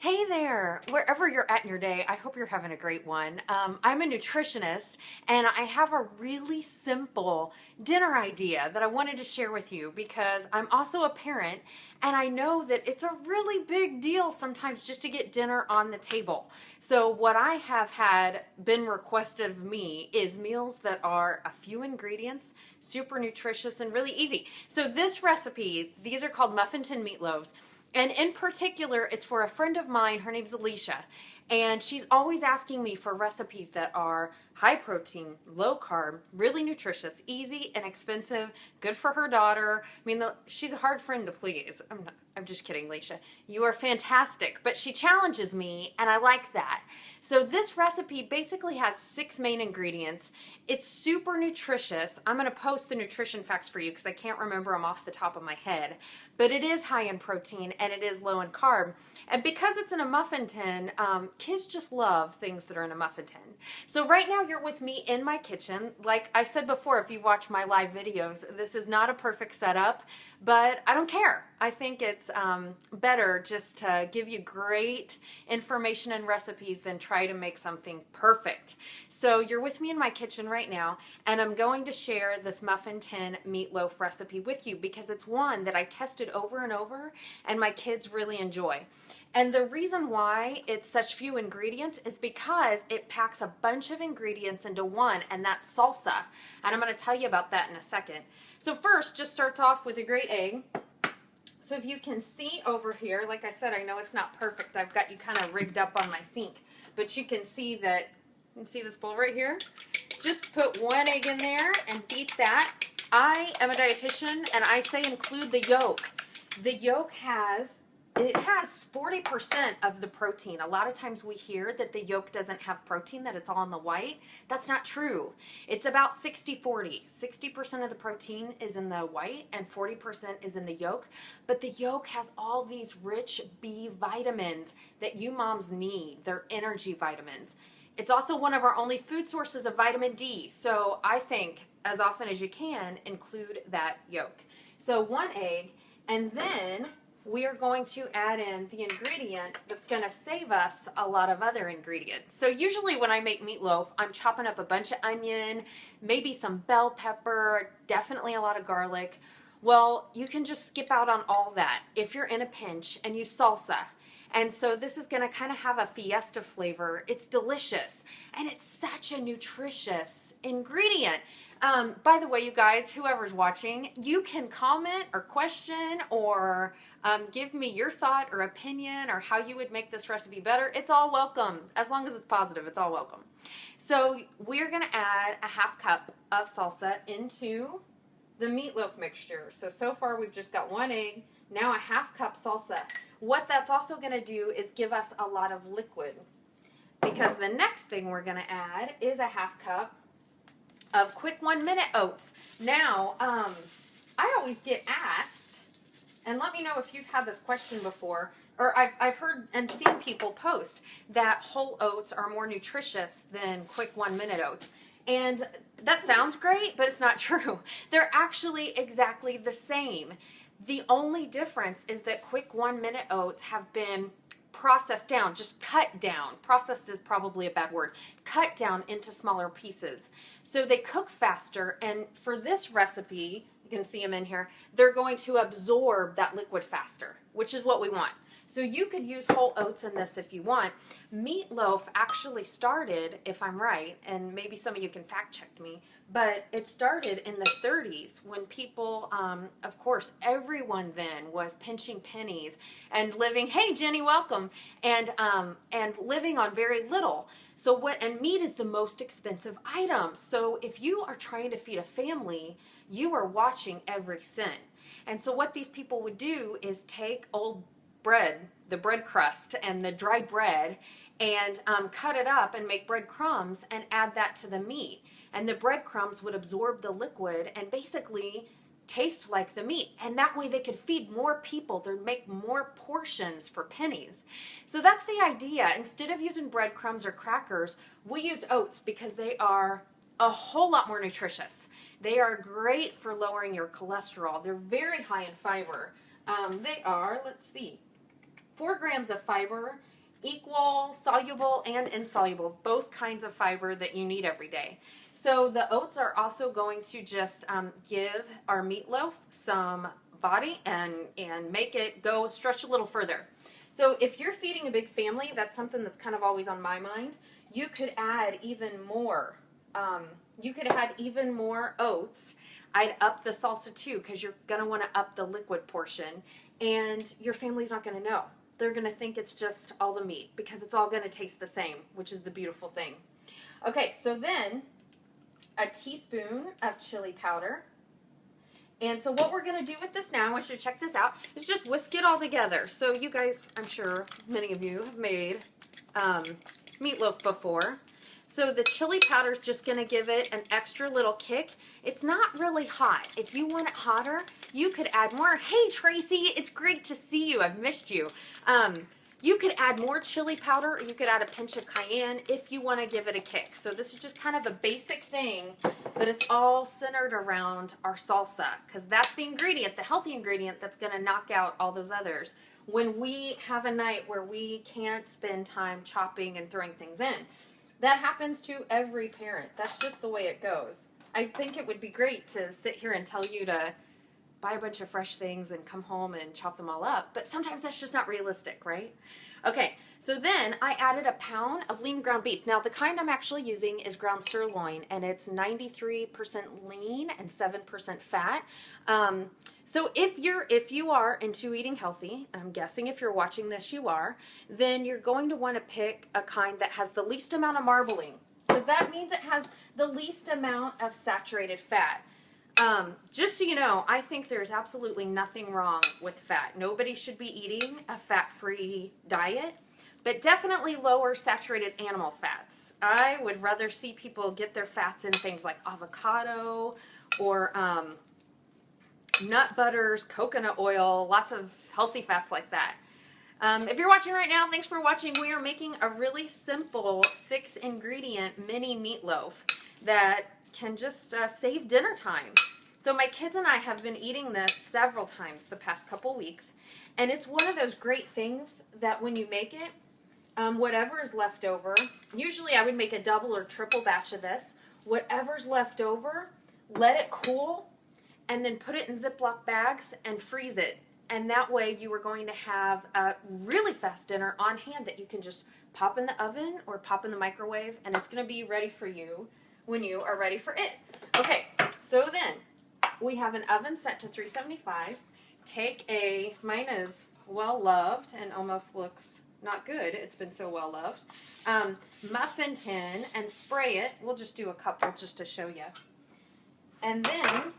Hey there, wherever you're at in your day, I hope you're having a great one. I'm a nutritionist and I have a really simple dinner idea that I wanted to share with you because I'm also a parent and I know that it's a really big deal sometimes just to get dinner on the table. So, what I have had been requested of me is meals that are a few ingredients, super nutritious, and really easy. So, this recipe, these are called Muffin meatloaves. And in particular, it's for a friend of mine. Her name's Alicia. And she's always asking me for recipes that are high protein, low carb, really nutritious, easy, inexpensive, good for her daughter. I mean, she's a hard friend to please. I'm just kidding, Alicia. You are fantastic. But she challenges me, and I like that. So this recipe basically has 6 main ingredients. It's super nutritious. I'm going to post the nutrition facts for you because I can't remember them off the top of my head. But it is high in protein and it is low in carb. And because it's in a muffin tin, kids just love things that are in a muffin tin. So right now you're with me in my kitchen. Like I said before, if you watch my live videos, this is not a perfect setup, but I don't care. I think it's better just to give you great information and recipes than try to make something perfect. So you're with me in my kitchen right now, and I'm going to share this muffin tin meatloaf recipe with you because it's one that I tested over and over and my kids really enjoy. And the reason why it's such few ingredients is because it packs a bunch of ingredients into one, and that's salsa. And I'm going to tell you about that in a second. So first, just starts off with a great egg. So if you can see over here, like I said, I know it's not perfect. I've got you kind of rigged up on my sink. But you can see that, you can see this bowl right here? Just put 1 egg in there and beat that. I am a dietitian, and I say include the yolk. The yolk has 40% of the protein. A lot of times we hear that the yolk doesn't have protein, that it's all in the white. That's not true. It's about 60-40. 60% of the protein is in the white and 40% is in the yolk. But the yolk has all these rich B vitamins that you moms need. They're energy vitamins. It's also one of our only food sources of vitamin D. So I think as often as you can, include that yolk. So 1 egg, and then we are going to add in the ingredient that's going to save us a lot of other ingredients. So usually when I make meatloaf, I'm chopping up a bunch of onion, maybe some bell pepper, definitely a lot of garlic. Well, you can just skip out on all that if you're in a pinch and use salsa. And so this is going to kind of have a fiesta flavor. It's delicious, and it's such a nutritious ingredient. By the way, you guys, whoever's watching, you can comment or question or give me your thought or opinion or how you would make this recipe better. It's all welcome. As long as it's positive, it's all welcome. So we're going to add a 1/2 cup of salsa into the meatloaf mixture. So far we've just got 1 egg, now a 1/2 cup salsa. What that's also going to do is give us a lot of liquid, because the next thing we're going to add is a 1/2 cup of quick 1-minute oats. Now, I always get asked, and let me know if you've had this question before, or I've heard and seen people post that whole oats are more nutritious than quick 1-minute oats. And that sounds great, but it's not true. They're actually exactly the same. The only difference is that quick 1-minute oats have been processed down, just cut down. Processed is probably a bad word. Cut down into smaller pieces. So they cook faster, and for this recipe, you can see them in here, they're going to absorb that liquid faster, which is what we want. So you could use whole oats in this if you want. Meatloaf actually started, if I'm right, and maybe some of you can fact check me, but it started in the 30s when people, of course, everyone then was pinching pennies and living, hey Jenny, welcome, and living on very little. So and meat is the most expensive item. So if you are trying to feed a family, you are watching every cent. And so what these people would do is take old bread, the bread crust and the dry bread, and cut it up and make bread crumbs and add that to the meat. And the bread crumbs would absorb the liquid and basically taste like the meat. And that way they could feed more people. They'd make more portions for pennies. So that's the idea. Instead of using breadcrumbs or crackers, we used oats because they are a whole lot more nutritious. They are great for lowering your cholesterol. They're very high in fiber. They are, let's see, 4 grams of fiber, equal soluble and insoluble, both kinds of fiber that you need every day. So the oats are also going to just give our meatloaf some body and make it go stretch a little further. So if you're feeding a big family, that's something that's kind of always on my mind. You could add even more. You could add even more oats. I'd up the salsa too, because you're going to want to up the liquid portion, and your family's not going to know. They're going to think it's just all the meat, because it's all going to taste the same, which is the beautiful thing. Okay, so then a teaspoon of chili powder. And so what we're going to do with this now, I want you to check this out, is just whisk it all together. So you guys, I'm sure many of you have made meatloaf before. So the chili powder is just going to give it an extra little kick. It's not really hot. If you want it hotter, you could add more. Hey, Tracy, it's great to see you. I've missed you. You could add more chili powder, or you could add a pinch of cayenne if you want to give it a kick. So this is just kind of a basic thing, but it's all centered around our salsa, because that's the ingredient, the healthy ingredient that's going to knock out all those others when we have a night where we can't spend time chopping and throwing things in. That happens to every parent. That's just the way it goes. I think it would be great to sit here and tell you to buy a bunch of fresh things and come home and chop them all up, but sometimes that's just not realistic, right? Okay, so then I added a pound of lean ground beef. Now the kind I'm actually using is ground sirloin, and it's 93% lean and 7% fat. So if you are into eating healthy, and I'm guessing if you're watching this you are, then you're going to want to pick a kind that has the least amount of marbling, because that means it has the least amount of saturated fat. Just so you know, I think there's absolutely nothing wrong with fat. Nobody should be eating a fat-free diet, but definitely lower saturated animal fats. I would rather see people get their fats in things like avocado or nut butters, coconut oil, lots of healthy fats like that. If you're watching right now, thanks for watching. We are making a really simple 6-ingredient mini meatloaf that can just save dinner time. So my kids and I have been eating this several times the past couple weeks, and it's one of those great things that when you make it, whatever is left over, usually I would make a double or triple batch of this. Whatever's left over, let it cool, and then put it in Ziploc bags and freeze it. And that way you are going to have a really fast dinner on hand that you can just pop in the oven or pop in the microwave, and it's going to be ready for you when you are ready for it. Okay, so then we have an oven set to 375. Take mine is well loved and almost looks not good. It's been so well loved. Muffin tin and spray it. We'll just do a couple just to show you. And then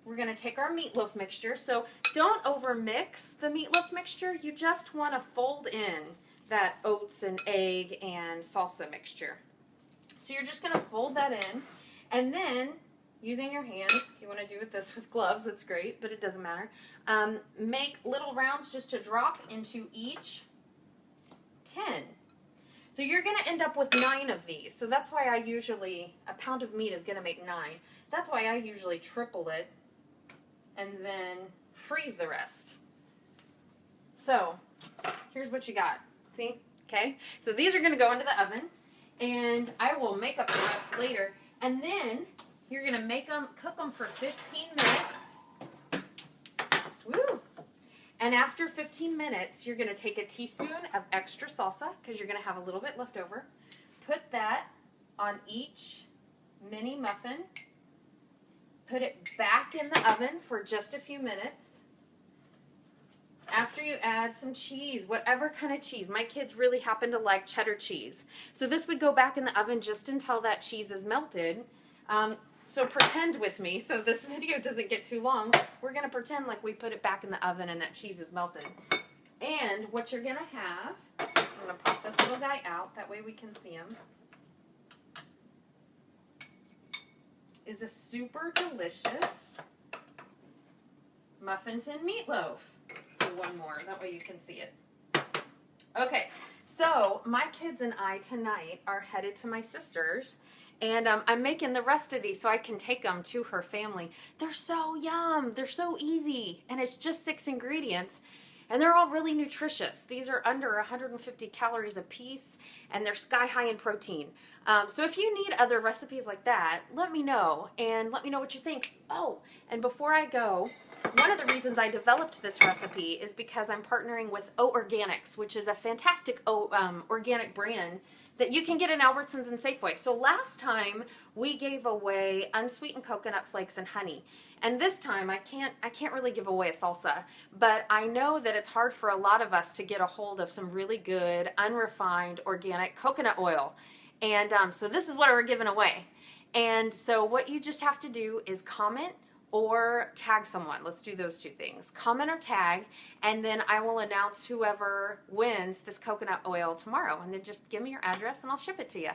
we're going to take our meatloaf mixture. So don't over mix the meatloaf mixture. You just want to fold in that oats and egg and salsa mixture. So you're just going to fold that in, and then using your hands, if you want to do this with gloves, that's great, but it doesn't matter. Make little rounds just to drop into each tin. So you're going to end up with 9 of these. So that's why I usually, a pound of meat is going to make 9. That's why I usually triple it and then freeze the rest. So here's what you got. See? Okay? So these are going to go into the oven, and I will make up the rest later. And then you're going to cook them for 15 minutes. Woo! And after 15 minutes, you're going to take a teaspoon of extra salsa, because you're going to have a little bit left over. Put that on each mini muffin. Put it back in the oven for just a few minutes. After you add some cheese, whatever kind of cheese. My kids really happen to like cheddar cheese. So this would go back in the oven just until that cheese is melted. So pretend with me, so this video doesn't get too long. We're going to pretend like we put it back in the oven and that cheese is melted. And what you're going to have, I'm going to pop this little guy out, that way we can see him, is a super delicious muffin tin meatloaf. Let's do one more, that way you can see it. Okay, so my kids and I tonight are headed to my sister's, and I'm making the rest of these so I can take them to her family. They're so yum, they're so easy, and it's just 6 ingredients. and they're all really nutritious. These are under 150 calories a piece, and they're sky high in protein. So if you need other recipes like that, let me know, and let me know what you think. Oh, and before I go, one of the reasons I developed this recipe is because I'm partnering with O Organics, which is a fantastic organic brand that you can get in Albertsons and Safeway. So last time we gave away unsweetened coconut flakes and honey, and this time I can't really give away a salsa, but I know that it's hard for a lot of us to get a hold of some really good unrefined organic coconut oil, and so this is what we're giving away. And so what you just have to do is comment or tag someone. Let's do those two things. Comment or tag, and then I will announce whoever wins this coconut oil tomorrow. And then just give me your address and I'll ship it to you.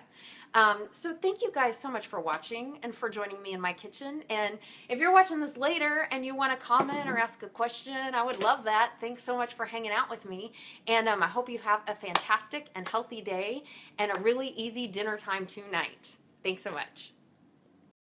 So thank you guys so much for watching and for joining me in my kitchen. And if you're watching this later and you want to comment or ask a question, I would love that. Thanks so much for hanging out with me. And I hope you have a fantastic and healthy day and a really easy dinner time tonight. Thanks so much.